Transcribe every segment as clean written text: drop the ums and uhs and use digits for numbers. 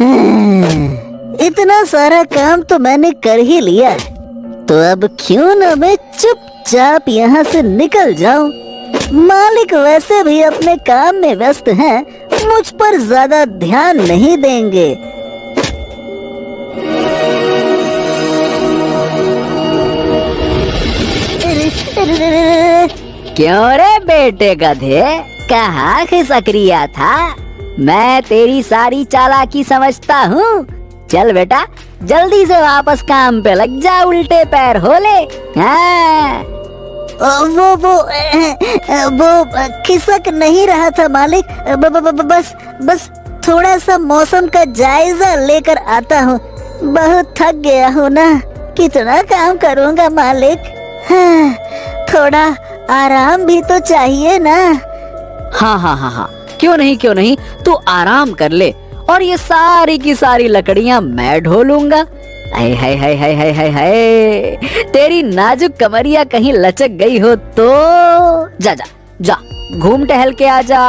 इतना सारा काम तो मैंने कर ही लिया, तो अब क्यों न मैं चुपचाप यहाँ से निकल जाऊं। मालिक वैसे भी अपने काम में व्यस्त हैं, मुझ पर ज्यादा ध्यान नहीं देंगे। क्यों रे बेटे गधे, कहाँ खिसक रिया था? मैं तेरी सारी चालाकी समझता हूँ। चल बेटा, जल्दी से वापस काम पे लग जा, उल्टे पैर हो ले। हाँ। वो खिसक नहीं रहा था मालिक, बस थोड़ा सा मौसम का जायजा लेकर आता हूँ। बहुत थक गया हूँ ना, कितना काम करूँगा मालिक। हाँ, थोड़ा आराम भी तो चाहिए ना। हाँ, क्यों नहीं, तू आराम कर ले और ये सारी की सारी लकड़ियाँ मैं ढोलूंगा। हाय हाय हाय हाय हाय हाय हाय, तेरी नाजुक कमरिया कहीं लचक गई हो तो जा जा जा, घूम टहल के आ जा।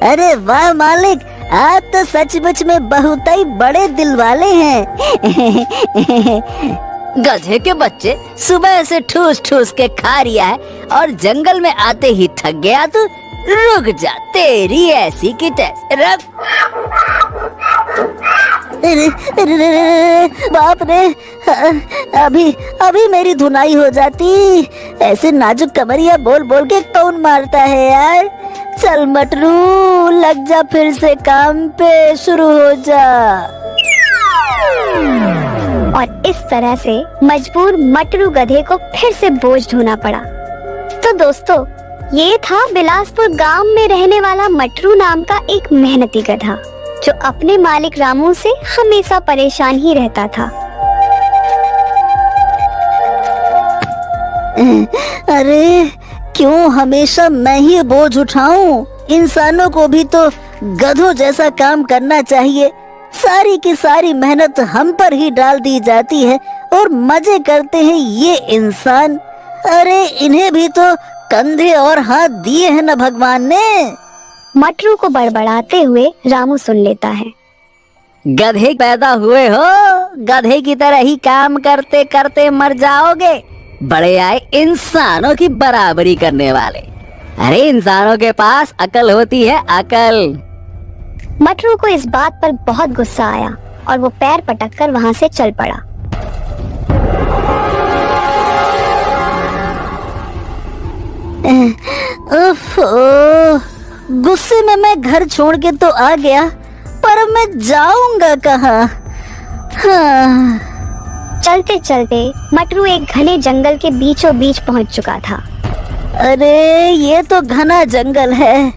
अरे वाह मालिक, आप तो सचमुच में बहुत ही बड़े दिल वाले हैं। गधे के बच्चे, सुबह से ठूस ठूस के खा रिया है और जंगल में आते ही थक गया तू? रुक जा, तेरी ऐसी की तैसी। बाप रे, अभी मेरी धुनाई हो जाती। ऐसे नाजुक कमरिया बोल बोल के कौन मारता है यार। चल मटरू, लग जा फिर से काम पे, शुरू हो जा। और इस तरह से मजबूर मटरू गधे को फिर से बोझ ढोना पड़ा। तो दोस्तों, ये था बिलासपुर गांव में रहने वाला मटरू नाम का एक मेहनती गधा, जो अपने मालिक रामू से हमेशा परेशान ही रहता था। अरे क्यों हमेशा मैं ही बोझ उठाऊं? इंसानों को भी तो गधों जैसा काम करना चाहिए। सारी की सारी मेहनत हम पर ही डाल दी जाती है और मजे करते हैं ये इंसान। अरे इन्हें भी तो कंधे और हाथ दिए हैं ना भगवान ने। मटरू को बड़बड़ाते हुए रामू सुन लेता है। गधे पैदा हुए हो, गधे की तरह ही काम करते करते मर जाओगे। बड़े आए इंसानों की बराबरी करने वाले। अरे इंसानों के पास अकल होती है, अकल। मटरू को इस बात पर बहुत गुस्सा आया और वो पैर पटककर वहाँ से चल पड़ा। गुस्से में मैं घर छोड़ के तो आ गया, पर अब मैं जाऊंगा कहाँ? हाँ। चलते चलते मटरू एक घने जंगल के बीचों बीच पहुँच चुका था। अरे ये तो घना जंगल है।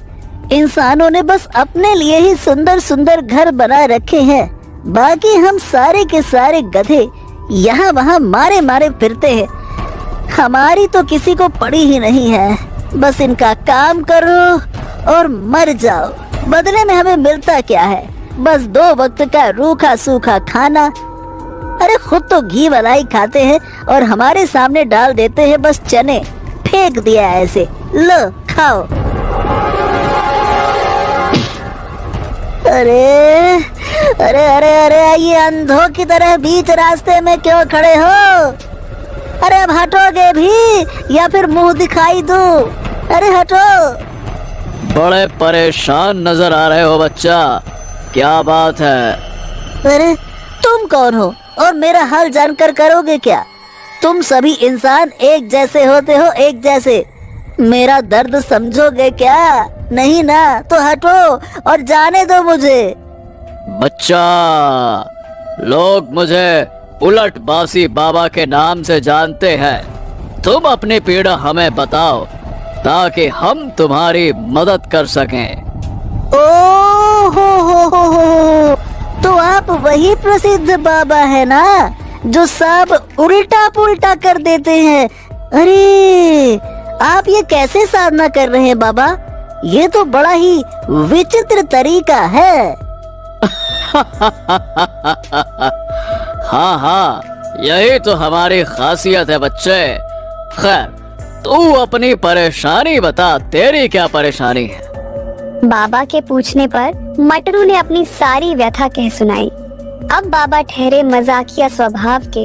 इंसानों ने बस अपने लिए ही सुंदर सुंदर घर बना रखे हैं। बाकी हम सारे के सारे गधे यहाँ वहाँ मारे मारे फिरते हैं। हमारी तो किसी को पड़ी ही नहीं है। बस इनका काम करो और मर जाओ। बदले में हमें मिलता क्या है? बस 2 वक्त का रूखा सूखा खाना। अरे खुद तो घी मलाई खाते हैं और हमारे सामने डाल देते हैं बस चने। फेंक दिया ऐसे, लो खाओ। अरे अरे अरे अरे, ये अंधों की तरह बीच रास्ते में क्यों खड़े हो? अरे अब हटोगे भी या फिर मुंह दिखाई दूं? अरे हटो। बड़े परेशान नजर आ रहे हो बच्चा, क्या बात है? अरे तुम कौन हो और मेरा हाल जानकर करोगे क्या? तुम सभी इंसान एक जैसे होते हो, एक जैसे। मेरा दर्द समझोगे क्या? नहीं ना, तो हटो और जाने दो मुझे। बच्चा, लोग मुझे उलट बासी बाबा के नाम से जानते हैं। तुम अपनी पीड़ा हमें बताओ ताकि हम तुम्हारी मदद कर सकें। ओ हो, तो आप वही प्रसिद्ध बाबा है ना, जो सब उल्टा पुल्टा कर देते हैं। अरे आप ये कैसे साधना कर रहे हैं बाबा? ये तो बड़ा ही विचित्र तरीका है। हाँ, यही तो हमारी खासियत है बच्चे। खैर, तू अपनी परेशानी बता, तेरी क्या परेशानी है? बाबा के पूछने पर मटरू ने अपनी सारी व्यथा कह सुनाई। अब बाबा ठहरे मजाकिया स्वभाव के।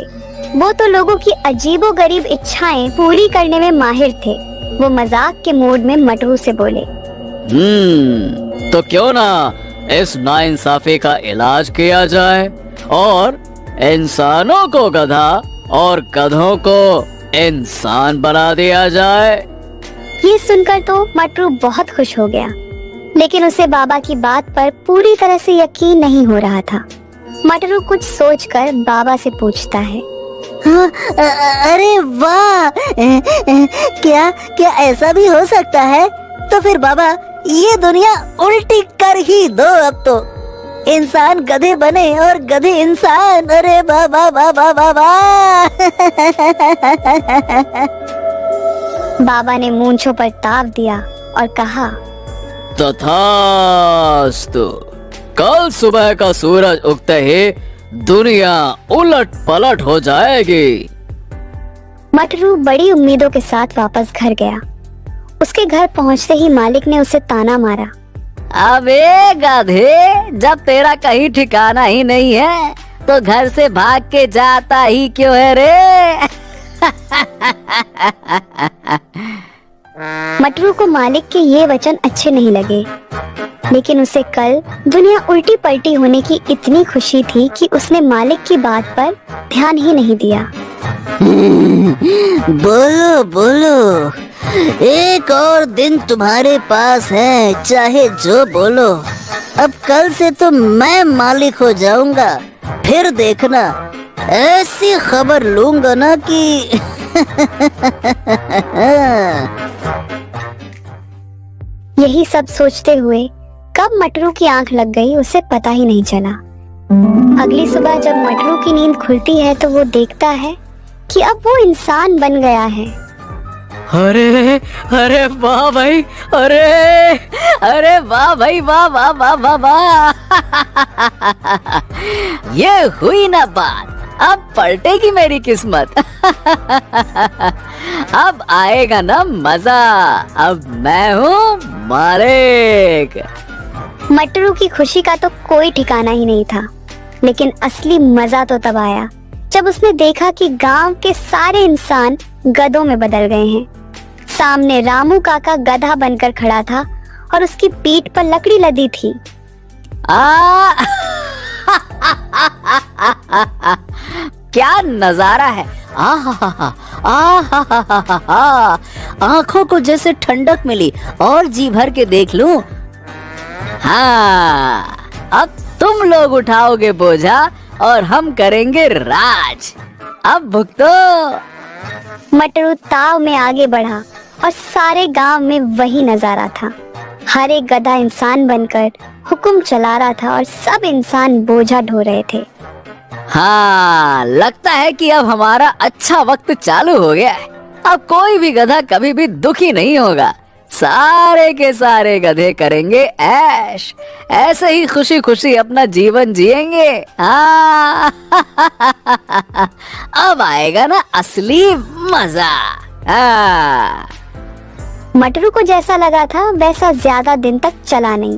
वो तो लोगों की अजीबोगरीब इच्छाएं पूरी करने में माहिर थे। वो मजाक के मूड में मटरू से बोले, तो क्यों ना इस नाइंसाफी का इलाज किया जाए और इंसानों को गधा और गधों को इंसान बना दिया जाए। ये सुनकर तो मटरू बहुत खुश हो गया, लेकिन उसे बाबा की बात पर पूरी तरह से यकीन नहीं हो रहा था। मटरू कुछ सोचकर बाबा से पूछता है, हाँ, अरे वाह, क्या क्या ऐसा भी हो सकता है? तो फिर बाबा ये दुनिया उल्टी कर ही दो। अब तो इंसान गधे बने और गधे इंसान। अरे बाबा बाबा बाबा। बाबा ने मूंछों पर ताव दिया और कहा, तथास्तु। कल सुबह का सूरज उगते ही दुनिया उलट पलट हो जाएगी। मटरू बड़ी उम्मीदों के साथ वापस घर गया। उसके घर पहुंचते ही मालिक ने उसे ताना मारा, अबे गधे, जब तेरा कहीं ठिकाना ही नहीं है तो घर से भाग के जाता ही क्यों है रे? मटरू को मालिक के ये वचन अच्छे नहीं लगे, लेकिन उसे कल दुनिया उल्टी पलटी होने की इतनी खुशी थी कि उसने मालिक की बात पर ध्यान ही नहीं दिया। बोलो बोलो, एक और दिन तुम्हारे पास है, चाहे जो बोलो। अब कल से तो मैं मालिक हो जाऊंगा। फिर देखना, ऐसी खबर लूंगा ना कि यही सब सोचते हुए कब मटरू की आंख लग गई उसे पता ही नहीं चला। अगली सुबह जब मटरू की नींद खुलती है तो वो देखता है कि अब वो इंसान बन गया है। अरे अरे वाह भाई, अरे अरे वाह भाई, वाह वाह वाह वाह वाह। ये हुई ना बात, अब पलटेगी मेरी किस्मत। अब आएगा ना मजा, अब मैं हूँ मालिक। मटरू की खुशी का तो कोई ठिकाना ही नहीं था, लेकिन असली मजा तो तब आया जब उसने देखा कि गांव के सारे इंसान गधों में बदल गए हैं। सामने रामू काका गधा बनकर खड़ा था और उसकी पीठ पर लकड़ी लदी थी। क्या नजारा है! आंखों को जैसे ठंडक मिली और जी भर के देख लूं। हाँ, अब तुम लोग उठाओगे बोझा और हम करेंगे राज। अब भुगतो। मटरू ताव में आगे बढ़ा और सारे गांव में वही नजारा था। हर एक गधा इंसान बनकर हुक्म चला रहा था और सब इंसान बोझा ढो रहे थे। हाँ, लगता है कि अब हमारा अच्छा वक्त चालू हो गया है। अब कोई भी गधा कभी भी दुखी नहीं होगा। सारे के सारे गधे करेंगे ऐश, ऐसे ही खुशी खुशी अपना जीवन जिएंगे। हाँ। अब आएगा ना असली मजा। हाँ। मटरू को जैसा लगा था वैसा ज्यादा दिन तक चला नहीं,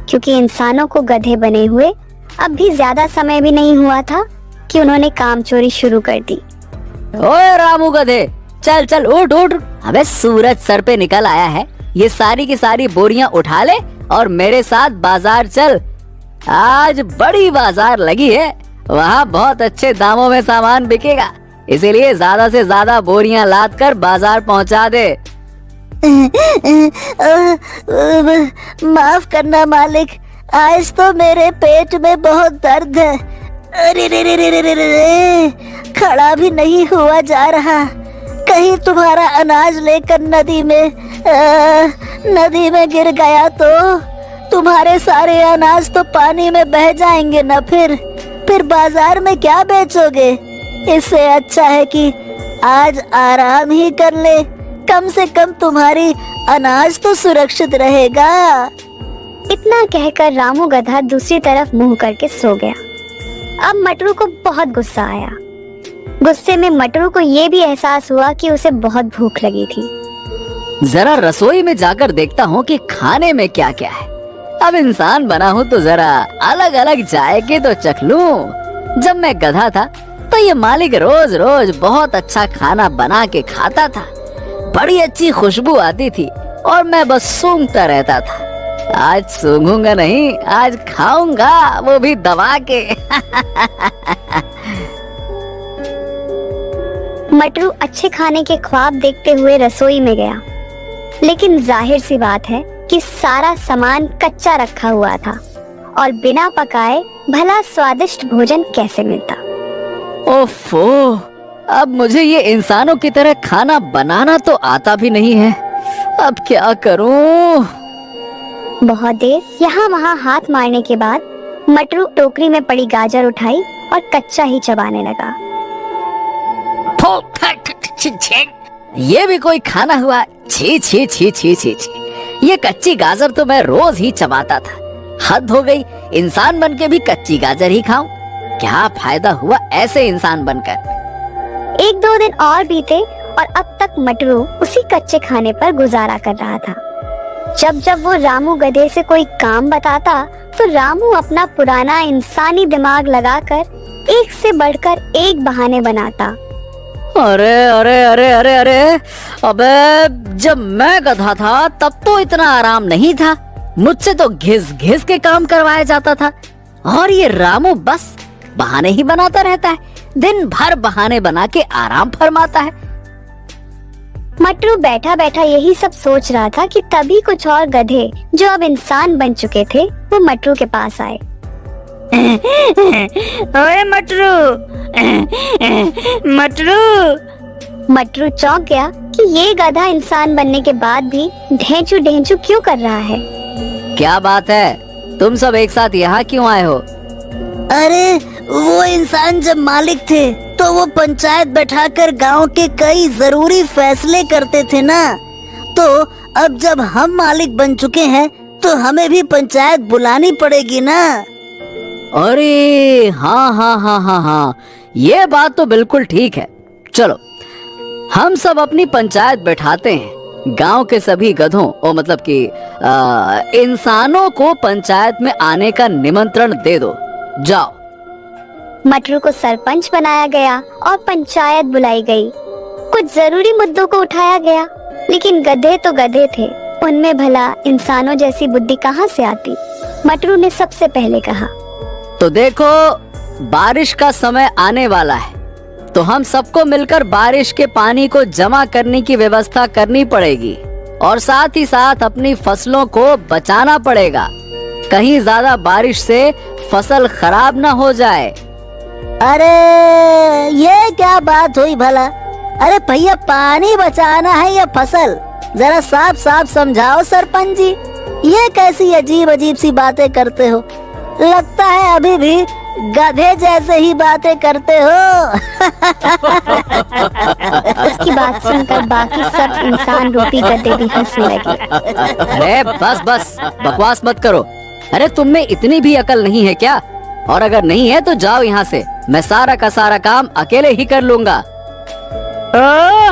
क्योंकि इंसानों को गधे बने हुए अब भी ज्यादा समय भी नहीं हुआ था कि उन्होंने काम चोरी शुरू कर दी। ओए रामू गधे, चल चल उठ उठ। अबे सूरज सर पे निकल आया है, ये सारी की सारी बोरियां उठा ले और मेरे साथ बाजार चल। आज बड़ी बाजार लगी है, वहाँ बहुत अच्छे दामों में सामान बिकेगा, इसीलिए ज्यादा से ज्यादा बोरियां लाद कर बाजार पहुँचा दे। माफ करना मालिक, आज तो मेरे पेट में बहुत दर्द है। अरे रे रे रे रे रे रे, खड़ा भी नहीं हुआ जा रहा। कहीं तुम्हारा अनाज लेकर नदी में गिर गया तो तुम्हारे सारे अनाज तो पानी में बह जाएंगे ना। फिर बाजार में क्या बेचोगे? इससे अच्छा है कि आज आराम ही कर ले, कम से कम तुम्हारी अनाज तो सुरक्षित रहेगा। इतना कहकर रामू गधा दूसरी तरफ मुंह करके सो गया। अब मटरू को बहुत गुस्सा आया। गुस्से में मटरू को ये भी एहसास हुआ कि उसे बहुत भूख लगी थी। जरा रसोई में जाकर देखता हूँ कि खाने में क्या क्या है। अब इंसान बना हूँ तो जरा अलग अलग जायके तो चख लूं। जब मैं गधा था तो ये मालिक रोज रोज बहुत अच्छा खाना बना के खाता था, बड़ी अच्छी खुशबू आती थी और मैं बस सूंघता रहता था। आज सूंघूंगा नहीं, आज खाऊंगा, वो भी दबा के। मटरू अच्छे खाने के ख्वाब देखते हुए रसोई में गया, लेकिन जाहिर सी बात है कि सारा सामान कच्चा रखा हुआ था और बिना पकाए भला स्वादिष्ट भोजन कैसे मिलता। ओफो, अब मुझे ये इंसानों की तरह खाना बनाना तो आता भी नहीं है, अब क्या करूं? बहुत देर यहाँ वहाँ हाथ मारने के बाद मटरू टोकरी में पड़ी गाजर उठाई और कच्चा ही चबाने लगा। ये भी कोई खाना हुआ? छी छी छी छी छी छी, ये कच्ची गाजर तो मैं रोज ही चबाता था। हद हो गई, इंसान बन के भी कच्ची गाजर ही खाऊं? क्या फायदा हुआ ऐसे इंसान बनकर। 1-2 दिन और बीते और अब तक मटरू उसी कच्चे खाने पर गुजारा कर रहा था। जब जब वो रामू गधे से कोई काम बताता तो रामू अपना पुराना इंसानी दिमाग लगाकर एक से बढ़कर एक बहाने बनाता। अरे अरे अरे अरे अरे, अबे जब मैं गधा था तब तो इतना आराम नहीं था, मुझसे तो घिस घिस के काम करवाया जाता था। और ये रामू बस बहाने ही बनाता रहता है, दिन भर बहाने बना के आराम फरमाता है। मटरू बैठा बैठा यही सब सोच रहा था कि तभी कुछ और गधे जो अब इंसान बन चुके थे वो मटरू के पास आए। ओए मटरू, मटरू। मटरू चौंक गया कि ये गधा इंसान बनने के बाद भी ढेंचू ढेंचू क्यों कर रहा है। क्या बात है, तुम सब एक साथ यहाँ क्यों आए हो? अरे वो इंसान जब मालिक थे तो वो पंचायत बैठाकर गांव के कई जरूरी फैसले करते थे ना, तो अब जब हम मालिक बन चुके हैं तो हमें भी पंचायत बुलानी पड़ेगी ना। अरे हाँ हाँ हाँ हाँ हाँ, ये बात तो बिल्कुल ठीक है। चलो हम सब अपनी पंचायत बैठाते हैं, गांव के सभी गधों और मतलब कि इंसानों को पंचायत में आने का निमंत्रण दे दो। जाओ। मटरू को सरपंच बनाया गया और पंचायत बुलाई गई। कुछ जरूरी मुद्दों को उठाया गया, लेकिन गधे तो गधे थे, उनमें भला इंसानों जैसी बुद्धि कहाँ से आती। मटरू ने सबसे पहले कहा, तो देखो बारिश का समय आने वाला है, तो हम सबको मिलकर बारिश के पानी को जमा करने की व्यवस्था करनी पड़ेगी और साथ ही साथ अपनी फसलों को बचाना पड़ेगा, कहीं ज्यादा बारिश से फसल खराब ना हो जाए। अरे ये क्या बात हुई भला? अरे भैया, पानी बचाना है या फसल? जरा साफ साफ समझाओ सरपंच जी, ये कैसी अजीब अजीब सी बातें करते हो? लगता है अभी भी गधे जैसे ही बातें करते हो। उसकी बात सुनकर बाकी सब इंसान रूपी गधे भी हंसने लगे। अरे बस बस, बकवास मत करो। अरे तुम में इतनी भी अकल नहीं है क्या? और अगर नहीं है तो जाओ यहाँ से, मैं सारा का सारा काम अकेले ही कर लूंगा। ओ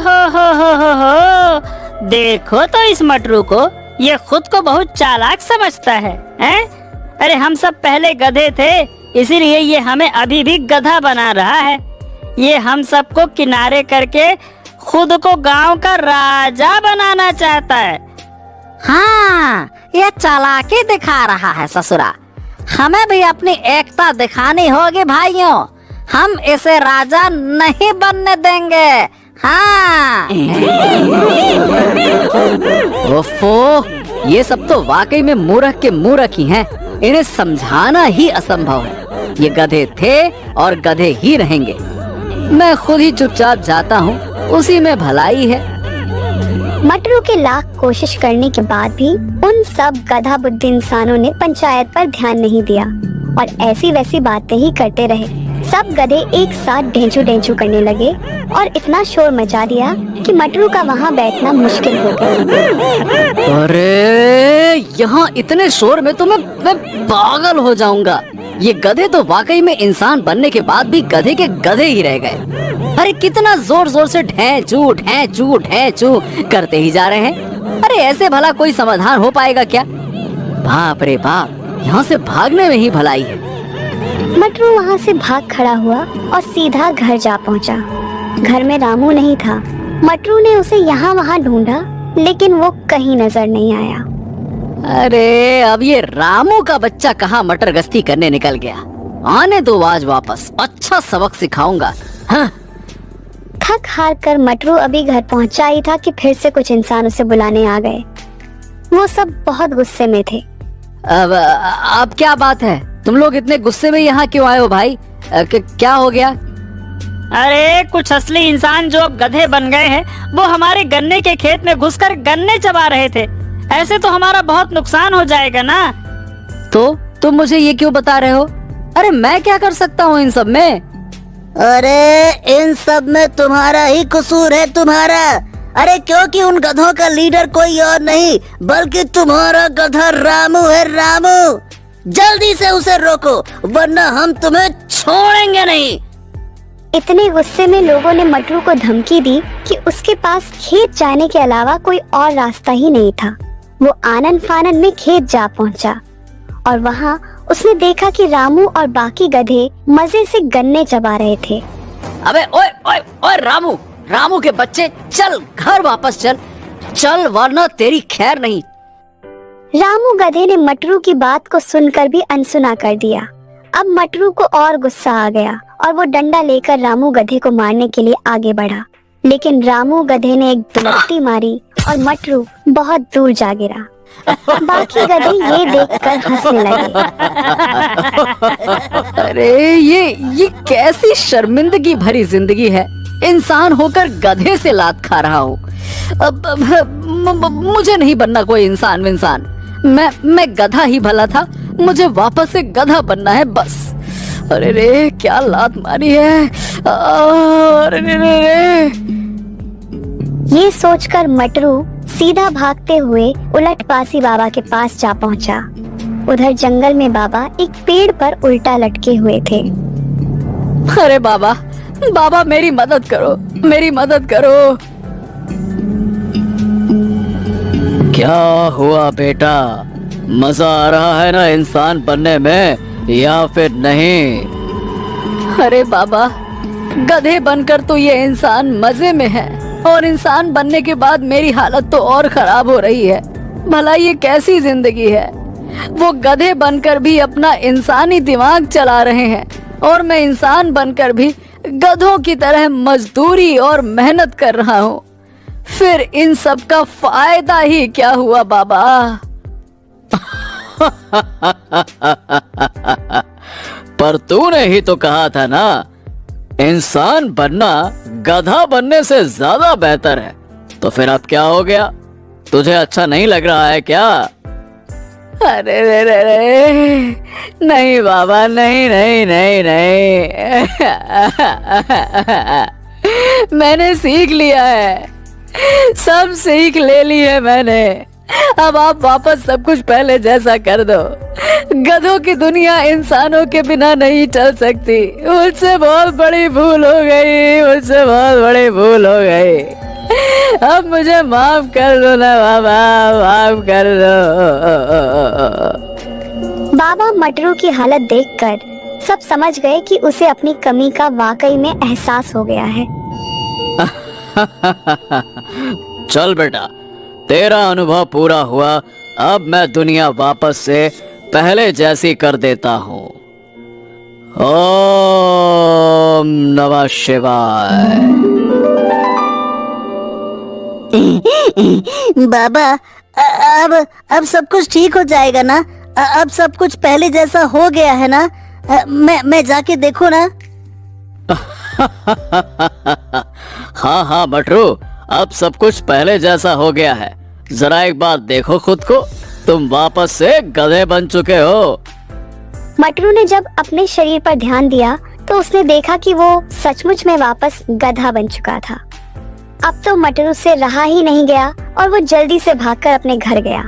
हो, देखो तो इस मटरू को, ये खुद को बहुत चालाक समझता है, हैं? अरे हम सब पहले गधे थे, इसीलिए ये हमें अभी भी गधा बना रहा है। ये हम सबको किनारे करके खुद को गांव का राजा बनाना चाहता है। हाँ, ये चालाकी दिखा रहा है ससुरा। हमें भी अपनी एकता दिखानी होगी भाइयों, हम इसे राजा नहीं बनने देंगे। हाँ। ओफो, ये सब तो वाकई में मूर्ख के मूर्ख ही हैं, इन्हें समझाना ही असंभव है। ये गधे थे और गधे ही रहेंगे। मैं खुद ही चुपचाप जाता हूँ, उसी में भलाई है। मटरू के लाख कोशिश करने के बाद भी उन सब गधा बुद्धि इंसानों ने पंचायत पर ध्यान नहीं दिया और ऐसी वैसी बातें ही करते रहे। सब गधे एक साथ ढेंचू ढेंचू करने लगे और इतना शोर मचा दिया कि मटरू का वहाँ बैठना मुश्किल हो गया। अरे यहाँ इतने शोर में तो मैं पागल हो जाऊंगा। ये गधे तो वाकई में इंसान बनने के बाद भी गधे के गधे ही रह गए। अरे कितना जोर जोर से ढेंचू ढेंचू ढेंचू करते ही जा रहे हैं। अरे ऐसे भला कोई समाधान हो पाएगा क्या? बाप रे बाप, यहाँ से भागने में ही भलाई है। मटरू वहाँ से भाग खड़ा हुआ और सीधा घर जा पहुँचा। घर में रामू नहीं था। मटरू ने उसे यहाँ वहाँ ढूंढा, लेकिन वो कहीं नजर नहीं आया। अरे अब ये रामू का बच्चा कहाँ मटर गश्ती करने निकल गया। आने दो आज वापस, अच्छा सबक सिखाऊंगा। हाँ। थक हार कर मटरू अभी घर पहुंचा ही था कि फिर से कुछ इंसान उसे बुलाने आ गए। वो सब बहुत गुस्से में थे। अब क्या बात है, तुम लोग इतने गुस्से में यहाँ क्यों आए हो भाई? क्या हो गया? अरे कुछ असली इंसान जो अब गधे बन गए हैं, वो हमारे गन्ने के खेत में घुसकर गन्ने चबा रहे थे। ऐसे तो हमारा बहुत नुकसान हो जाएगा ना। तो तुम मुझे ये क्यों बता रहे हो? अरे मैं क्या कर सकता हूँ इन सब में? अरे इन सब में तुम्हारा ही कसूर है, तुम्हारा। अरे क्योंकि उन गधों का लीडर कोई और नहीं बल्कि तुम्हारा गधा रामू है। रामू, जल्दी से उसे रोको वरना हम तुम्हें छोड़ेंगे नहीं। इतने गुस्से में लोगों ने मटरू को धमकी दी कि उसके पास खेत जाने के अलावा कोई और रास्ता ही नहीं था। वो आनन फानन में खेत जा पहुंचा और वहाँ उसने देखा कि रामू और बाकी गधे मजे से गन्ने चबा रहे थे। अबे ओए ओए ओए रामू, रामू के बच्चे, चल घर वापस चल, चल वरना तेरी खैर नहीं। रामू गधे ने मटरू की बात को सुनकर भी अनसुना कर दिया। अब मटरू को और गुस्सा आ गया और वो डंडा लेकर रामू गधे को मारने के लिए आगे बढ़ा, लेकिन रामू गधे ने एक दुलट्टी मारी और मटरू बहुत दूर जा गिरा। बाकी गधे ये देखकर हंसने लगे। अरे ये कैसी शर्मिंदगी भरी जिंदगी है। इंसान होकर गधे से लात खा रहा हूँ। अब मुझे नहीं बनना कोई इंसान विंसान। मैं गधा ही भला था, मुझे वापस से गधा बनना है बस। अरे रे क्या लात मारी है। अरे रे। ये सोचकर मटरू सीधा भागते हुए उलट पासी बाबा के पास जा पहुंचा। उधर जंगल में बाबा एक पेड़ पर उल्टा लटके हुए थे। अरे बाबा, बाबा मेरी मदद करो, मेरी मदद करो। क्या हुआ बेटा, मजा आ रहा है ना इंसान बनने में या फिर नहीं? अरे बाबा, गधे बनकर तो ये इंसान मजे में है और इंसान बनने के बाद मेरी हालत तो और खराब हो रही है। भला ये कैसी जिंदगी है? वो गधे बनकर भी अपना इंसानी दिमाग चला रहे हैं और मैं इंसान बनकर भी गधों की तरह मजदूरी और मेहनत कर रहा हूँ। फिर इन सब का फायदा ही क्या हुआ बाबा? पर तूने ही तो कहा था ना, इंसान बनना गधा बनने से ज्यादा बेहतर है। तो फिर अब क्या हो गया? तुझे अच्छा नहीं लग रहा है क्या? अरे रे रे रे, नहीं बाबा, नहीं नहीं नहीं नहीं। मैंने सीख लिया है, सब सीख ले ली है मैंने। अब आप वापस सब कुछ पहले जैसा कर दो। गधों की दुनिया इंसानों के बिना नहीं चल सकती। मुझसे बहुत बड़ी भूल हो गई, मुझसे बहुत बड़ी भूल हो गई। अब मुझे माफ कर दो ना बाबा, माफ कर दो। बाबा मटरू की हालत देखकर सब समझ गए कि उसे अपनी कमी का वाकई में एहसास हो गया है। चल बेटा, तेरा अनुभव पूरा हुआ। अब मैं दुनिया वापस से पहले जैसी कर देता हूँ। ओम नमः शिवाय। बाबा, अब सब कुछ ठीक हो जाएगा ना? अब सब कुछ पहले जैसा हो गया है ना? मैं जाके देखूं ना? हाँ हाँ मटरू, अब सब कुछ पहले जैसा हो गया है। जरा एक बार देखो खुद को, तुम वापस से गधे बन चुके हो। मटरू ने जब अपने शरीर पर ध्यान दिया तो उसने देखा कि वो सचमुच में वापस गधा बन चुका था। अब तो मटरू से रहा ही नहीं गया और वो जल्दी से भागकर अपने घर गया।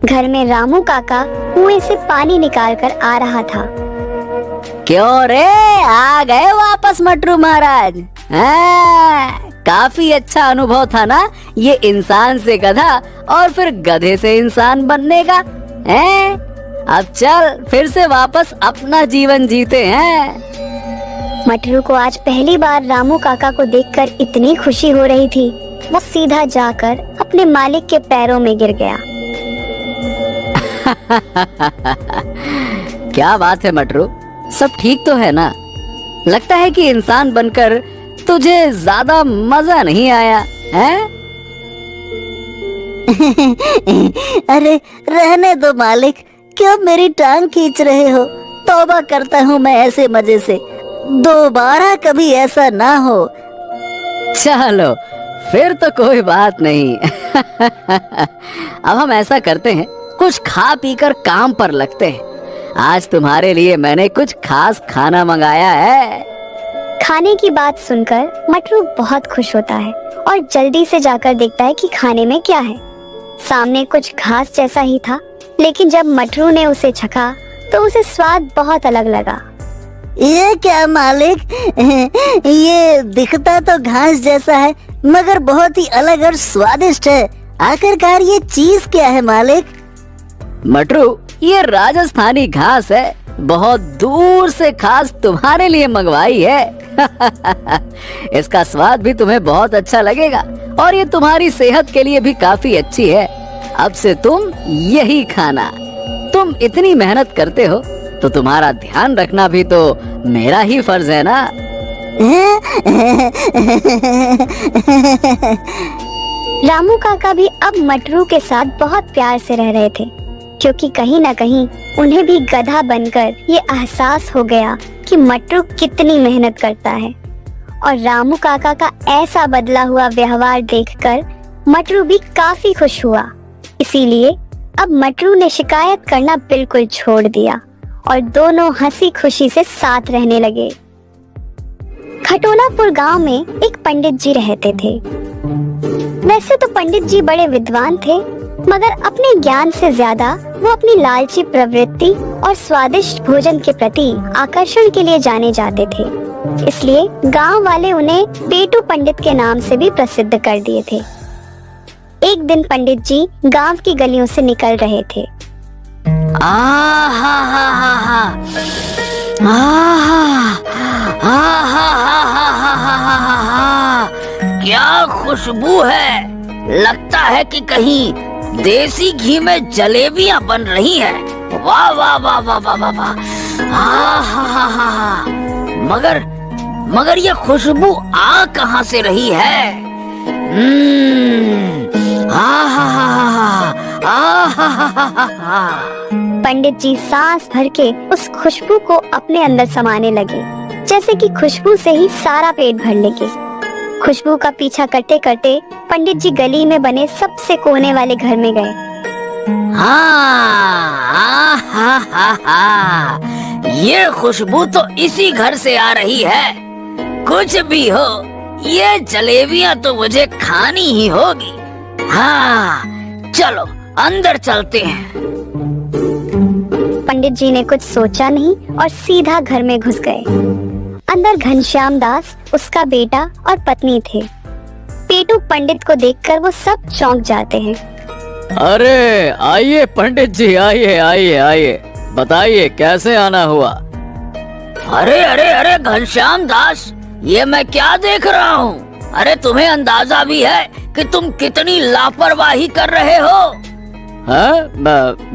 घर में रामू काका कुएं से पानी निकाल कर आ रहा था। क्यों रे, आ गए वापस मटरू महाराज? काफी अच्छा अनुभव था ना ये इंसान से गधा और फिर गधे से इंसान बनने का। हैं? अब चल फिर से वापस अपना जीवन जीते हैं। मटरू को आज पहली बार रामू काका को देखकर इतनी खुशी हो रही थी, वो सीधा जाकर अपने मालिक के पैरों में गिर गया। क्या बात है मटरू, सब ठीक तो है ना? लगता है कि इंसान बनकर तुझे ज्यादा मजा नहीं आया है? अरे रहने दो मालिक, क्यों मेरी टांग खींच रहे हो? तौबा करता हूँ मैं ऐसे मजे से, दोबारा कभी ऐसा ना हो। चलो फिर तो कोई बात नहीं। अब हम ऐसा करते हैं, कुछ खा पी कर काम पर लगते हैं। आज तुम्हारे लिए मैंने कुछ खास खाना मंगाया है। खाने की बात सुनकर मटरू बहुत खुश होता है और जल्दी से जाकर देखता है कि खाने में क्या है। सामने कुछ घास जैसा ही था, लेकिन जब मटरू ने उसे चखा तो उसे स्वाद बहुत अलग लगा। ये क्या मालिक, ये दिखता तो घास जैसा है मगर बहुत ही अलग और स्वादिष्ट है। आखिरकार ये चीज क्या है मालिक? मटरू, ये राजस्थानी घास है, बहुत दूर से खास तुम्हारे लिए मंगवाई है। इसका स्वाद भी तुम्हें बहुत अच्छा लगेगा और ये तुम्हारी सेहत के लिए भी काफी अच्छी है। अब से तुम यही खाना। तुम इतनी मेहनत करते हो तो तुम्हारा ध्यान रखना भी तो मेरा ही फर्ज है ना। रामू काका भी अब मटरू के साथ बहुत प्यार से रह रहे थे, क्योंकि कहीं न कहीं उन्हें भी गधा बनकर ये एहसास हो गया कि मटरू कितनी मेहनत करता है। और रामू काका का ऐसा बदला हुआ व्यवहार देखकर मटरू भी काफी खुश हुआ। इसीलिए अब मटरू ने शिकायत करना बिल्कुल छोड़ दिया और दोनों हंसी खुशी से साथ रहने लगे। खटोलापुर गांव में एक पंडित जी रहते थे। वैसे तो पंडित जी बड़े विद्वान थे, मगर अपने ज्ञान से ज्यादा वो अपनी लालची प्रवृत्ति और स्वादिष्ट भोजन के प्रति आकर्षण के लिए जाने जाते थे। इसलिए गांव वाले उन्हें पेटू पंडित के नाम से भी प्रसिद्ध कर दिए थे। एक दिन पंडित जी गांव की गलियों से निकल रहे थे। क्या खुशबू है, लगता है कि कहीं देसी घी में जलेबियां बन रही हैं। वाह वाह वाह वाह वाह वाह वाह। मगर ये खुशबू आ कहां से रही है? पंडित जी सांस भर के उस खुशबू को अपने अंदर समाने लगे, जैसे कि खुशबू से ही सारा पेट भर लेंगे। खुशबू का पीछा करते करते पंडित जी गली में बने सबसे कोने वाले घर में गए। ये खुशबू तो इसी घर से आ रही है। कुछ भी हो, ये जलेबियां तो मुझे खानी ही होगी। हाँ, चलो अंदर चलते हैं। पंडित जी ने कुछ सोचा नहीं और सीधा घर में घुस गए। अंदर घनश्याम दास, उसका बेटा और पत्नी थे। पेटू पंडित को देखकर वो सब चौंक जाते हैं। अरे आइए पंडित जी, आइए आइए आइए, बताइए कैसे आना हुआ? अरे अरे अरे घनश्याम दास, ये मैं क्या देख रहा हूँ? अरे तुम्हें अंदाजा भी है कि तुम कितनी लापरवाही कर रहे हो?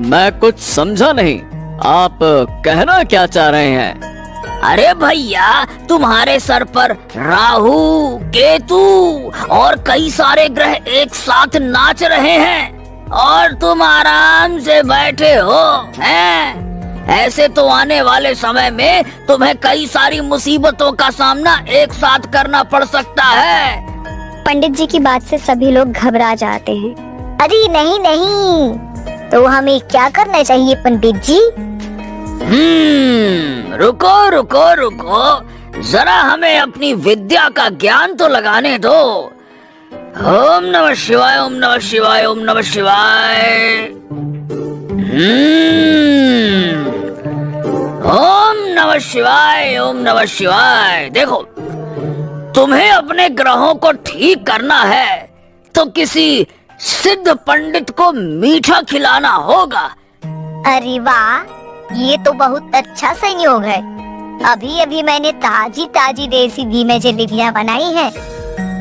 मैं कुछ समझा नहीं, आप कहना क्या चाह रहे हैं? अरे भैया, तुम्हारे सर पर राहु, केतु और कई सारे ग्रह एक साथ नाच रहे हैं और तुम आराम से बैठे हो हैं? ऐसे तो आने वाले समय में तुम्हें कई सारी मुसीबतों का सामना एक साथ करना पड़ सकता है। पंडित जी की बात से सभी लोग घबरा जाते हैं। अरे नहीं नहीं, तो हमें क्या करना चाहिए पंडित जी? रुको रुको रुको, जरा हमें अपनी विद्या का ज्ञान तो लगाने दो। ओम नमः शिवाय, ओम नमः शिवाय, ओम नमः शिवाय। ओम नमः शिवाय, ओम नमः शिवाय। देखो, तुम्हें अपने ग्रहों को ठीक करना है तो किसी सिद्ध पंडित को मीठा खिलाना होगा। अरे वाह, ये तो बहुत अच्छा संयोग है। अभी अभी मैंने ताजी ताजी देसी घी में जलेबियाँ बनाई हैं।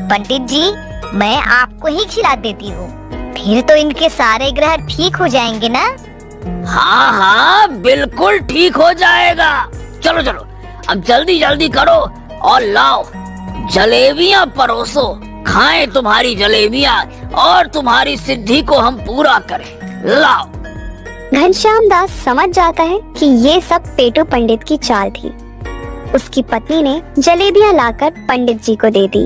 पंडित जी, मैं आपको ही खिला देती हूँ, फिर तो इनके सारे ग्रह ठीक हो जाएंगे ना? हाँ हाँ, बिल्कुल ठीक हो जाएगा। चलो चलो, अब जल्दी जल्दी करो और लाओ, जलेबियाँ परोसो। खाएं तुम्हारी जलेबियाँ और तुम्हारी सिद्धि को हम पूरा करें। लाओ। घनश्याम दास समझ जाता है कि ये सब पेटू पंडित की चाल थी। उसकी पत्नी ने जलेबियां लाकर पंडित जी को दे दी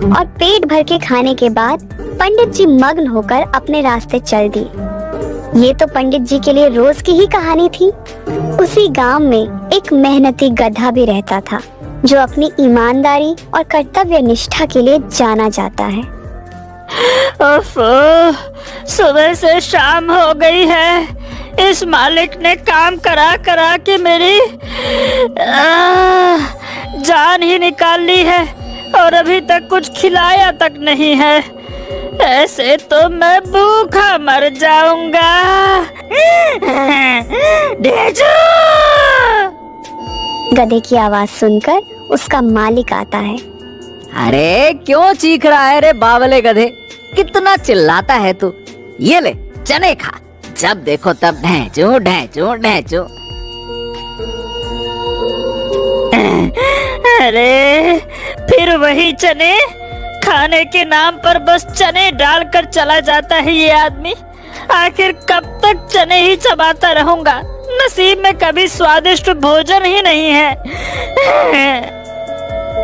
और पेट भर के खाने के बाद पंडित जी मग्न होकर अपने रास्ते चल दी। ये तो पंडित जी के लिए रोज की ही कहानी थी। उसी गांव में एक मेहनती गधा भी रहता था जो अपनी ईमानदारी और कर्तव्य निष्ठा के लिए जाना जाता है। ओफो, सुबह से शाम हो गई है। इस मालिक ने काम करा करा के मेरी जान ही निकाल ली है और अभी तक कुछ खिलाया तक नहीं है। ऐसे तो मैं भूखा मर जाऊंगा। डेजू! गधे की आवाज सुनकर उसका मालिक आता है। अरे क्यों चीख रहा है रे बावले गधे, कितना चिल्लाता है तू। ये ले चने खा, जब देखो तब ढैंचू ढैंचू ढैंचू। अरे फिर वही चने, खाने के नाम पर बस चने डालकर चला जाता है ये आदमी। आखिर कब तक चने ही चबाता रहूंगा? नसीब में कभी स्वादिष्ट भोजन ही नहीं है।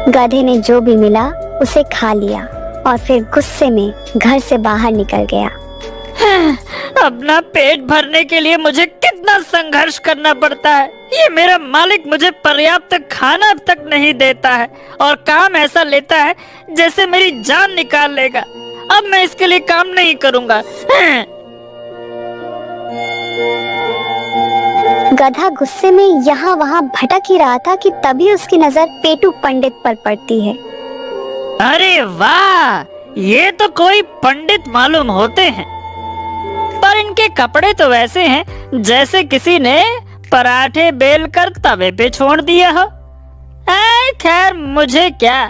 गधे ने जो भी मिला उसे खा लिया और फिर गुस्से में घर से बाहर निकल गया। अपना पेट भरने के लिए मुझे कितना संघर्ष करना पड़ता है। ये मेरा मालिक मुझे पर्याप्त खाना तक नहीं देता है और काम ऐसा लेता है जैसे मेरी जान निकाल लेगा। अब मैं इसके लिए काम नहीं करूंगा। गधा गुस्से में यहाँ वहाँ भटक ही रहा था कि तभी उसकी नजर पेटू पंडित पर पड़ती है। अरे वाह, ये तो कोई पंडित मालूम होते हैं, पर इनके कपड़े तो वैसे हैं जैसे किसी ने पराठे बेलकर तवे पे छोड़ दिया हो। खैर मुझे क्या,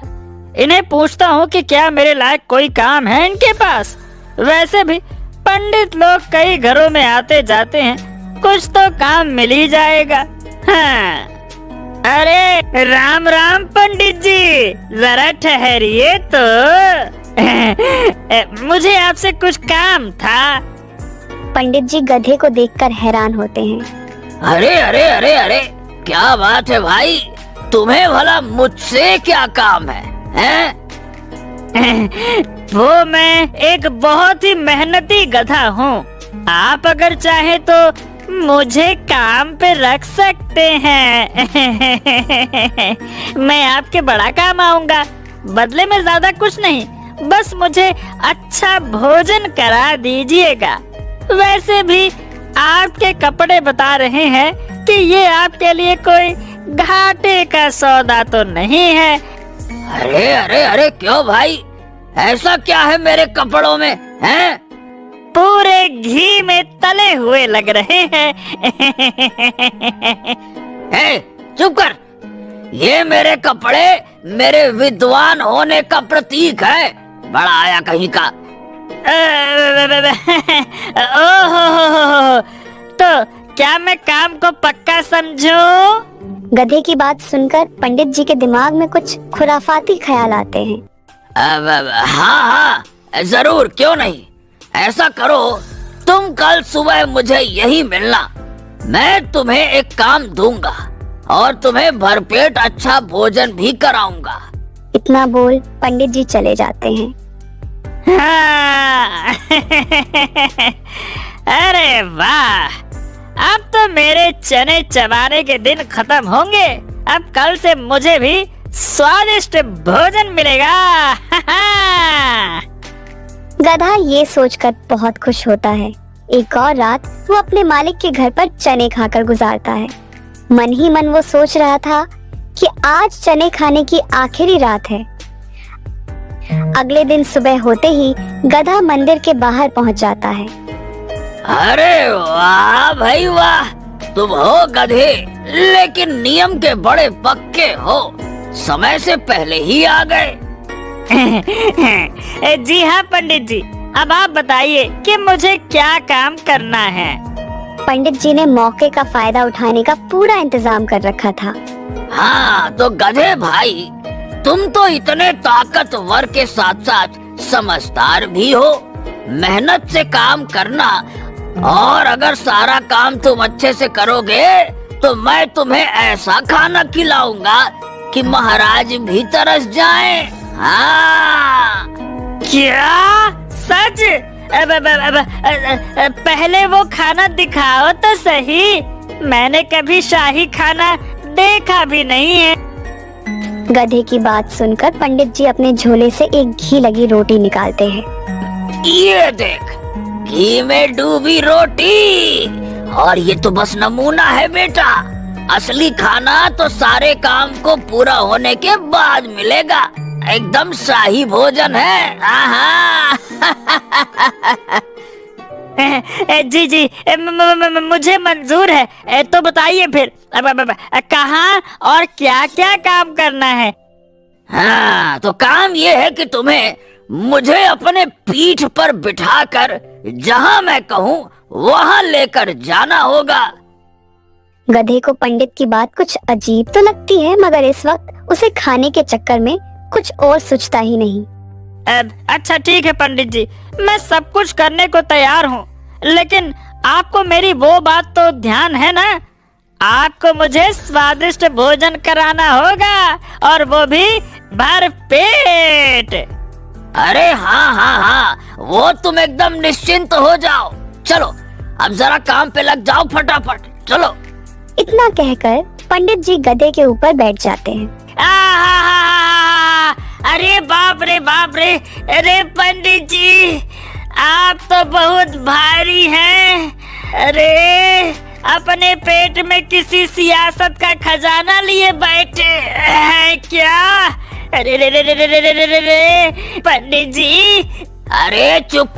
इन्हें पूछता हूँ कि क्या मेरे लायक कोई काम है इनके पास। वैसे भी पंडित लोग कई घरों में आते जाते हैं, कुछ तो काम मिल ही जाएगा। हाँ। अरे राम राम पंडित जी, जरा ठहरिए तो। मुझे आपसे कुछ काम था। पंडित जी गधे को देखकर हैरान होते हैं। अरे अरे अरे अरे, क्या बात है भाई, तुम्हें भला मुझसे क्या काम है, हैं? वो मैं एक बहुत ही मेहनती गधा हूँ। आप अगर चाहे तो मुझे काम पे रख सकते हैं। मैं आपके बड़ा काम आऊंगा, बदले में ज्यादा कुछ नहीं, बस मुझे अच्छा भोजन करा दीजिएगा। वैसे भी आपके कपड़े बता रहे हैं कि ये आपके लिए कोई घाटे का सौदा तो नहीं है। अरे अरे अरे, क्यों भाई, ऐसा क्या है मेरे कपड़ों में, हैं? पूरे घी में तले हुए लग रहे हैं। चुप कर, ये मेरे कपड़े मेरे विद्वान होने का प्रतीक है, बड़ा आया कहीं का। ओहो, तो क्या मैं काम को पक्का समझूं? गधे की बात सुनकर पंडित जी के दिमाग में कुछ खुराफाती ख्याल आते हैं। हाँ हाँ जरूर, क्यों नहीं। ऐसा करो, तुम कल सुबह मुझे यही मिलना, मैं तुम्हें एक काम दूंगा और तुम्हें भरपेट अच्छा भोजन भी कराऊंगा। इतना बोल पंडित जी चले जाते हैं। हाँ। अरे वाह, अब तो मेरे चने चबाने के दिन खत्म होंगे। अब कल से मुझे भी स्वादिष्ट भोजन मिलेगा। गधा ये सोचकर बहुत खुश होता है। एक और रात वो अपने मालिक के घर पर चने खाकर गुजारता है। मन ही मन वो सोच रहा था कि आज चने खाने की आखिरी रात है। अगले दिन सुबह होते ही गधा मंदिर के बाहर पहुंच जाता है। अरे वाह भाई वाह, तुम हो गधे लेकिन नियम के बड़े पक्के हो, समय से पहले ही आ गए। जी हाँ पंडित जी, अब आप बताइए कि मुझे क्या काम करना है। पंडित जी ने मौके का फायदा उठाने का पूरा इंतजाम कर रखा था। हाँ तो गधे भाई, तुम तो इतने ताकतवर के साथ साथ समझदार भी हो। मेहनत से काम करना, और अगर सारा काम तुम अच्छे से करोगे तो मैं तुम्हें ऐसा खाना खिलाऊंगा कि महाराज भी तरस जाए। हाँ। क्या सच? पहले वो खाना दिखाओ तो सही, मैंने कभी शाही खाना देखा भी नहीं है। गधे की बात सुनकर पंडित जी अपने झोले से एक घी लगी रोटी निकालते हैं। ये देख, घी में डूबी रोटी, और ये तो बस नमूना है बेटा। असली खाना तो सारे काम को पूरा होने के बाद मिलेगा। एकदम शाही भोजन है। आहा। जी जी, मुझे मंजूर है। तो बताइए फिर कहाँ और क्या क्या काम करना है? हाँ तो काम ये है कि तुम्हें मुझे अपने पीठ पर बिठाकर जहाँ मैं कहूँ वहाँ लेकर जाना होगा। गधे को पंडित की बात कुछ अजीब तो लगती है, मगर इस वक्त उसे खाने के चक्कर में कुछ और सोचता ही नहीं। अच्छा ठीक है पंडित जी, मैं सब कुछ करने को तैयार हूँ, लेकिन आपको मेरी वो बात तो ध्यान है ना, आपको मुझे स्वादिष्ट भोजन कराना होगा, और वो भी भर पेट। अरे हाँ हाँ हाँ, वो तुम एकदम निश्चिंत हो जाओ। चलो अब जरा काम पे लग जाओ फटाफट, चलो। इतना कहकर पंडित जी गधे के ऊपर बैठ जाते हैं। अरे बाप रे बाप रे, अरे पंडित जी आप तो बहुत भारी हैं। अरे अपने पेट में किसी सियासत का खजाना लिए बैठे हैं क्या? अरे रे रे रे रे रे रे रे रे पंडित जी। अरे चुप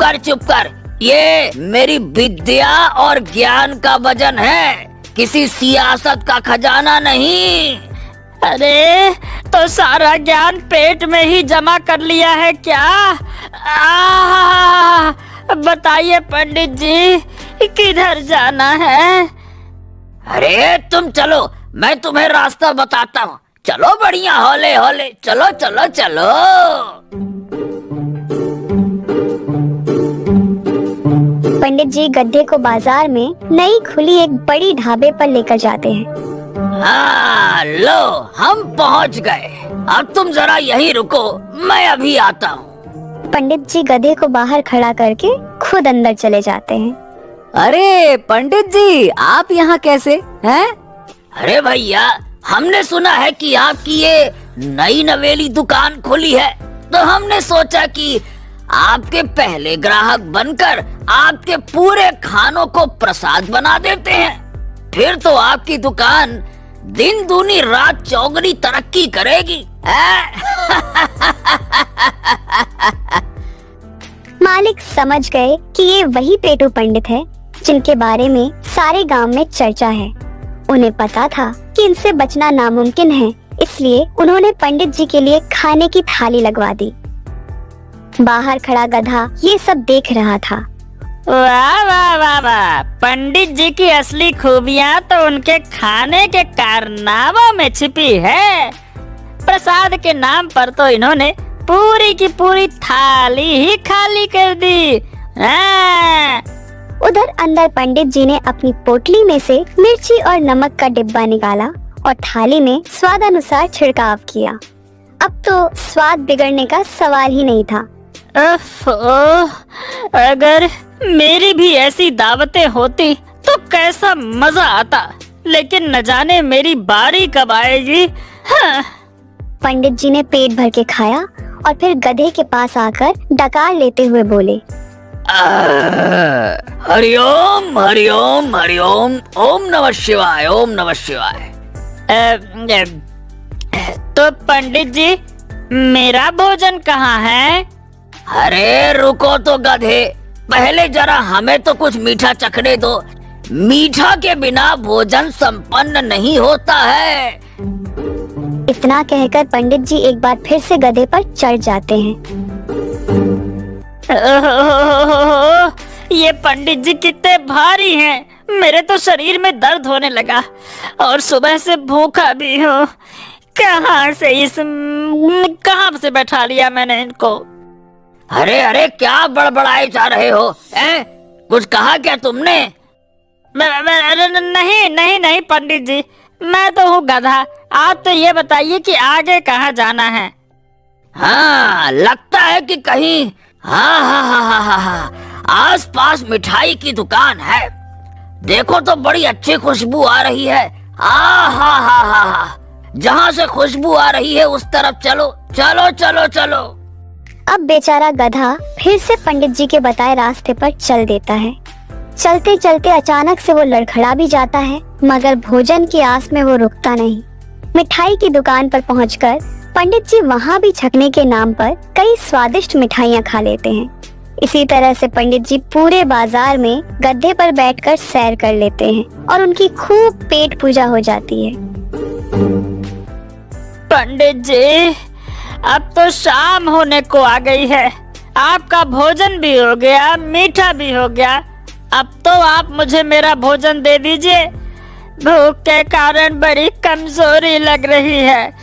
कर, ये मेरी विद्या और ज्ञान का वजन है, किसी सियासत का खजाना नहीं। अरे तो सारा ज्ञान पेट में ही जमा कर लिया है क्या? बताइए पंडित जी किधर जाना है? अरे तुम चलो, मैं तुम्हें रास्ता बताता हूँ। चलो बढ़िया, हौले हौले चलो चलो चलो। पंडित जी गधे को बाजार में नई खुली एक बड़ी ढाबे पर लेकर जाते हैं। हाँ लो, हम पहुँच गए। अब तुम जरा यहीं रुको, मैं अभी आता हूँ। पंडित जी गधे को बाहर खड़ा करके खुद अंदर चले जाते हैं। अरे पंडित जी, आप यहाँ कैसे हैं? अरे भैया, हमने सुना है कि आपकी ये नई नवेली दुकान खुली है, तो हमने सोचा कि आपके पहले ग्राहक बनकर आपके पूरे खानों को प्रसाद बना देते हैं। फिर तो आपकी दुकान दिन दूनी रात चौगनी तरक्की करेगी। मालिक समझ गए कि ये वही पेटू पंडित है जिनके बारे में सारे गांव में चर्चा है। उन्हें पता था कि इनसे बचना नामुमकिन है, इसलिए उन्होंने पंडित जी के लिए खाने की थाली लगवा दी। बाहर खड़ा गधा ये सब देख रहा था। वाह वाह वाह वाह, पंडित जी की असली खूबियाँ तो उनके खाने के कारनामों में छिपी है। प्रसाद के नाम पर तो इन्होंने पूरी की पूरी थाली ही खाली कर दी। उधर अंदर पंडित जी ने अपनी पोटली में से मिर्ची और नमक का डिब्बा निकाला और थाली में स्वाद अनुसार छिड़काव किया। अब तो स्वाद बिगड़ने का सवाल ही नहीं था। अगर मेरी भी ऐसी दावतें होती तो कैसा मजा आता, लेकिन न जाने मेरी बारी कब आएगी। हाँ। पंडित जी ने पेट भर के खाया और फिर गधे के पास आकर डकार लेते हुए बोले, हरिओम हरिओम हरिओम, ओम नमः शिवाय, ओम नमः शिवाय। तो पंडित जी मेरा भोजन कहाँ है? अरे रुको तो गधे, पहले जरा हमें तो कुछ मीठा चखने दो। मीठा के बिना भोजन संपन्न नहीं होता है। इतना कहकर पंडित जी एक बार फिर से गधे पर चढ़ जाते हैं। ओहो, ये पंडित जी कितने भारी हैं। मेरे तो शरीर में दर्द होने लगा और सुबह से भूखा भी हूँ। कहाँ से बैठा लिया मैंने इनको। अरे अरे, क्या बड़बड़ाए जा रहे हो? कुछ कहा क्या तुमने? नहीं पंडित जी, मैं तो हूँ गधा। आप तो ये बताइए कि आगे कहाँ जाना है। हाँ, लगता है कि कहीं हाँ, आस पास मिठाई की दुकान है। देखो तो बड़ी अच्छी खुशबू आ रही है। जहाँ से खुशबू आ रही है उस तरफ चलो चलो चलो चलो। अब बेचारा गधा फिर से पंडित जी के बताए रास्ते पर चल देता है। चलते चलते अचानक से वो लड़खड़ा भी जाता है, मगर भोजन की आस में वो रुकता नहीं। मिठाई की दुकान पर पहुंचकर पंडित जी वहाँ भी छकने के नाम पर कई स्वादिष्ट मिठाइयाँ खा लेते हैं। इसी तरह से पंडित जी पूरे बाजार में गद्दे पर बैठकर सैर कर लेते हैं और उनकी खूब पेट पूजा हो जाती है। पंडित जी, अब तो शाम होने को आ गई है। आपका भोजन भी हो गया, मीठा भी हो गया। अब तो आप मुझे मेरा भोजन दे दीजिए। भूख के कारण बड़ी कमजोरी लग रही है।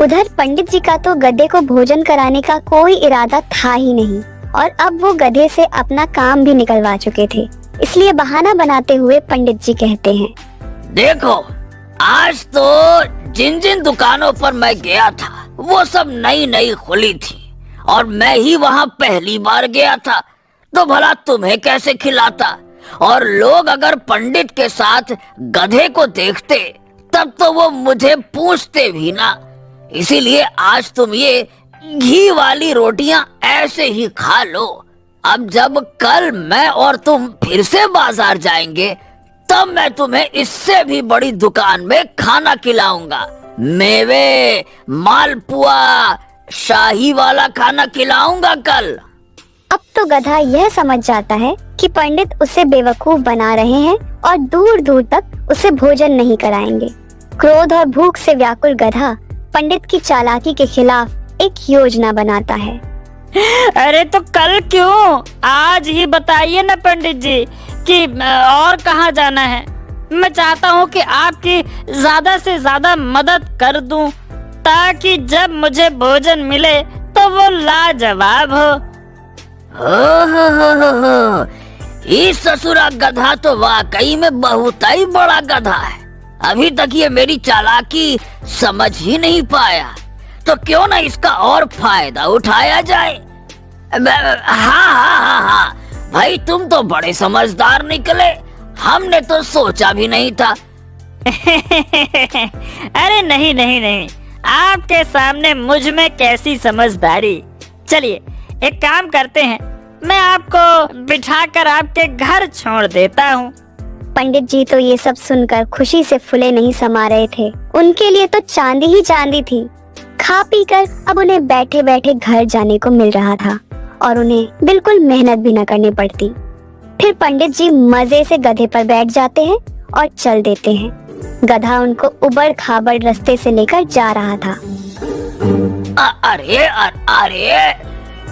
उधर पंडित जी का तो गधे को भोजन कराने का कोई इरादा था ही नहीं और अब वो गधे से अपना काम भी निकलवा चुके थे। इसलिए बहाना बनाते हुए पंडित जी कहते हैं, देखो, आज तो जिन जिन दुकानों पर मैं गया था वो सब नई नई खुली थी और मैं ही वहाँ पहली बार गया था, तो भला तुम्हें कैसे खिलाता। और लोग अगर पंडित के साथ गधे को देखते तब तो वो मुझे पूछते भी ना। इसीलिए आज तुम ये घी वाली रोटियां ऐसे ही खा लो। अब जब कल मैं और तुम फिर से बाजार जाएंगे तब मैं तुम्हें इससे भी बड़ी दुकान में खाना खिलाऊंगा। मेवे, मालपुआ, शाही वाला खाना खिलाऊंगा कल। अब तो गधा यह समझ जाता है कि पंडित उसे बेवकूफ बना रहे हैं और दूर दूर तक उसे भोजन नहीं कराएंगे। क्रोध और भूख से व्याकुल गधा पंडित की चालाकी के खिलाफ एक योजना बनाता है। अरे तो कल क्यों, आज ही बताइए ना पंडित जी कि और कहाँ जाना है। मैं चाहता हूँ कि आपकी ज्यादा से ज्यादा मदद कर दूं ताकि जब मुझे भोजन मिले तो वो लाजवाब हो। इस ससुरा गधा तो वाकई में बहुत ही बड़ा गधा है। अभी तक ये मेरी चालाकी समझ ही नहीं पाया, तो क्यों ना इसका और फायदा उठाया जाए। हाँ, भाई तुम तो बड़े समझदार निकले, हमने तो सोचा भी नहीं था। अरे नहीं, आपके सामने मुझ में कैसी समझदारी। चलिए एक काम करते हैं, मैं आपको बिठाकर आपके घर छोड़ देता हूँ। पंडित जी तो ये सब सुनकर खुशी से फूले नहीं समा रहे थे। उनके लिए तो चांदी ही चांदी थी। खा पी कर अब उन्हें बैठे बैठे घर जाने को मिल रहा था और उन्हें बिल्कुल मेहनत भी न करनी पड़ती। फिर पंडित जी मजे से गधे पर बैठ जाते हैं और चल देते हैं। गधा उनको उबड़ खाबड़ रास्ते से लेकर जा रहा था।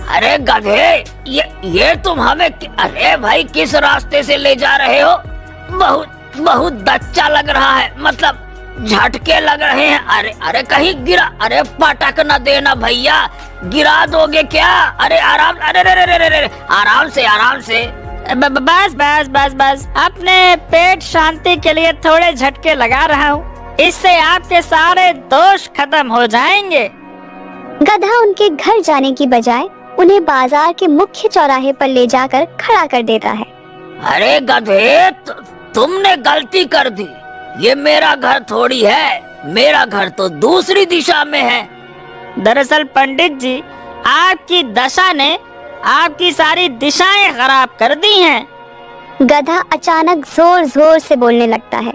अरे गधे, ये तुम हमें, अरे भाई किस रास्ते से ले जा रहे हो? बहुत दच्चा लग रहा है, मतलब झटके लग रहे हैं। अरे कहीं गिरा, अरे पटक न देना भैया, गिरा दोगे क्या? अरे आराम, अरे आराम से। बस अपने पेट शांति के लिए थोड़े झटके लगा रहा हूँ, इससे आपके सारे दोष खत्म हो जाएंगे। गधा उनके घर जाने की बजाय उन्हें बाजार के मुख्य चौराहे पर ले जाकर खड़ा कर देता है। अरे गधे, तुमने गलती कर दी। ये मेरा घर थोड़ी है, मेरा घर तो दूसरी दिशा में है। दरअसल पंडित जी, आपकी दशा ने आपकी सारी दिशाएं खराब कर दी हैं। गधा अचानक जोर जोर से बोलने लगता है,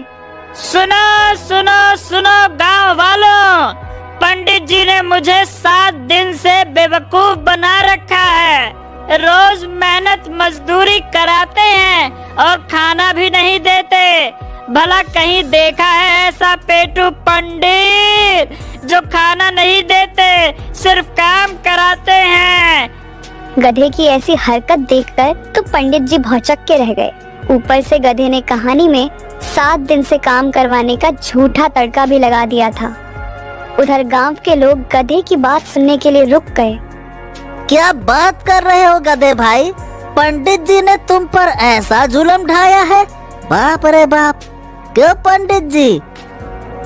सुनो गांव वालों, पंडित जी ने मुझे 7 दिन से बेवकूफ बना रखा है। रोज मेहनत मजदूरी कराते हैं और खाना भी नहीं देते। भला कहीं देखा है ऐसा पेटू पंडित जो खाना नहीं देते, सिर्फ काम कराते हैं। गधे की ऐसी हरकत देखकर तो पंडित जी भौचक के रह गए। ऊपर से गधे ने कहानी में 7 दिन से काम करवाने का झूठा तड़का भी लगा दिया था। उधर गांव के लोग गधे की बात सुनने के लिए रुक गए। क्या बात कर रहे हो गधे भाई? पंडित जी ने तुम पर ऐसा जुल्म ढाया है? बाप रे बाप! क्यों पंडित जी?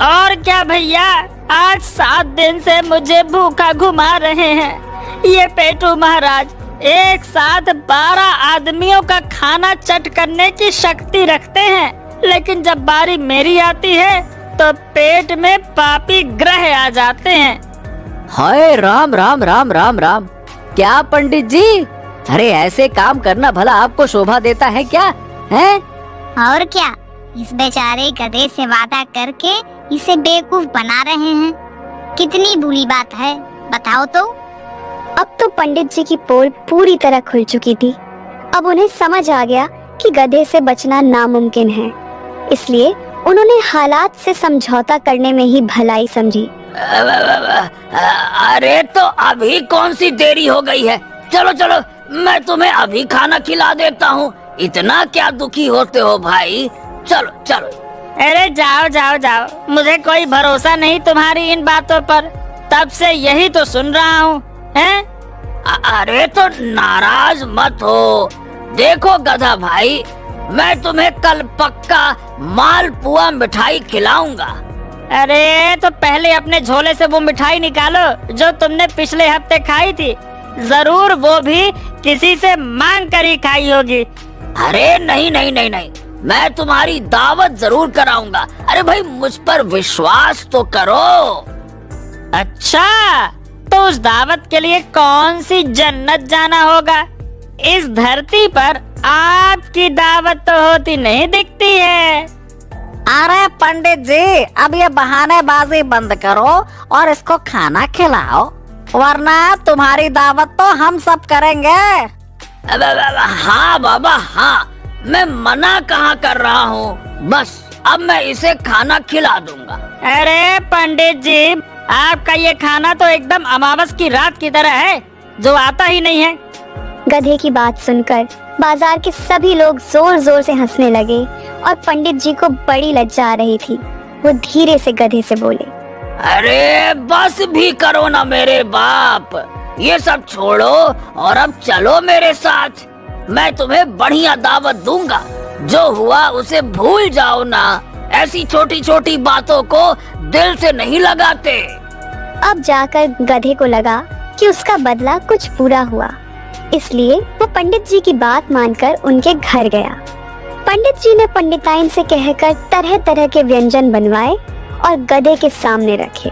और क्या भैया, आज 7 दिन से मुझे भूखा घुमा रहे हैं ये पेटू महाराज। एक साथ 12 आदमियों का खाना चट करने की शक्ति रखते हैं, लेकिन जब बारी मेरी आती है तो पेट में पापी ग्रह आ जाते हैं। हाय राम राम राम राम राम! क्या पंडित जी, अरे ऐसे काम करना भला आपको शोभा देता है क्या? हैं? और क्या, इस बेचारे गधे से वादा करके इसे बेवकूफ बना रहे हैं। कितनी बुरी बात है, बताओ तो। अब तो पंडित जी की पोल पूरी तरह खुल चुकी थी। अब उन्हें समझ आ गया कि गधे से बचना नामुमकिन है, इसलिए उन्होंने हालात से समझौता करने में ही भलाई समझी। अरे तो अभी कौन सी देरी हो गई है? चलो चलो, मैं तुम्हें अभी खाना खिला देता हूँ। इतना क्या दुखी होते हो भाई? चलो चलो। अरे जाओ जाओ जाओ, मुझे कोई भरोसा नहीं तुम्हारी इन बातों पर। तब से यही तो सुन रहा हूँ। हैं? अरे तो नाराज मत हो। देखो गधा भाई, मैं तुम्हें कल पक्का मालपुआ मिठाई खिलाऊंगा। अरे तो पहले अपने झोले से वो मिठाई निकालो जो तुमने पिछले हफ्ते खाई थी। जरूर वो भी किसी से मांग कर ही खाई होगी। अरे नहीं नहीं नहीं नहीं, मैं तुम्हारी दावत जरूर कराऊंगा। अरे भाई, मुझ पर विश्वास तो करो। अच्छा, तो उस दावत के लिए कौन सी जन्नत जाना होगा? इस धरती पर आपकी दावत तो होती नहीं दिखती है। अरे पंडित जी, अब ये बहानेबाजी बंद करो और इसको खाना खिलाओ, वरना तुम्हारी दावत तो हम सब करेंगे। हाँ बाबा हाँ, मैं मना कहाँ कर रहा हूँ। बस अब मैं इसे खाना खिला दूंगा। अरे पंडित जी, आपका ये खाना तो एकदम अमावस की रात की तरह है, जो आता ही नहीं है। गधे की बात सुनकर बाजार के सभी लोग जोर जोर से हंसने लगे और पंडित जी को बड़ी लज्जा आ रही थी। वो धीरे से गधे से बोले, अरे बस भी करो ना मेरे बाप, ये सब छोड़ो और अब चलो मेरे साथ। मैं तुम्हें बढ़िया दावत दूंगा। जो हुआ उसे भूल जाओ ना। ऐसी छोटी छोटी बातों को दिल से नहीं लगाते। अब जाकर गधे को लगा कि उसका बदला कुछ बुरा हुआ, इसलिए वो पंडित जी की बात मानकर उनके घर गया। पंडित जी ने पंडिताइन से कहकर तरह तरह के व्यंजन बनवाए और गधे के सामने रखे।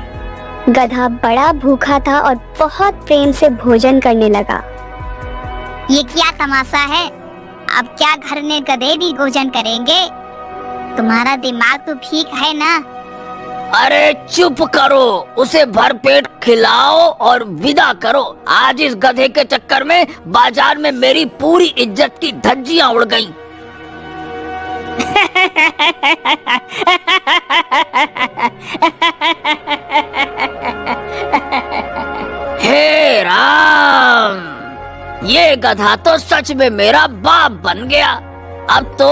गधा बड़ा भूखा था और बहुत प्रेम से भोजन करने लगा। ये क्या तमाशा है? अब क्या घर में गधे भी भोजन करेंगे? तुम्हारा दिमाग तो ठीक है ना? अरे चुप करो, उसे भरपेट खिलाओ और विदा करो। आज इस गधे के चक्कर में बाजार में मेरी पूरी इज्जत की धज्जियां उड़ गईं। हे राम, ये गधा तो सच में मेरा बाप बन गया। अब तो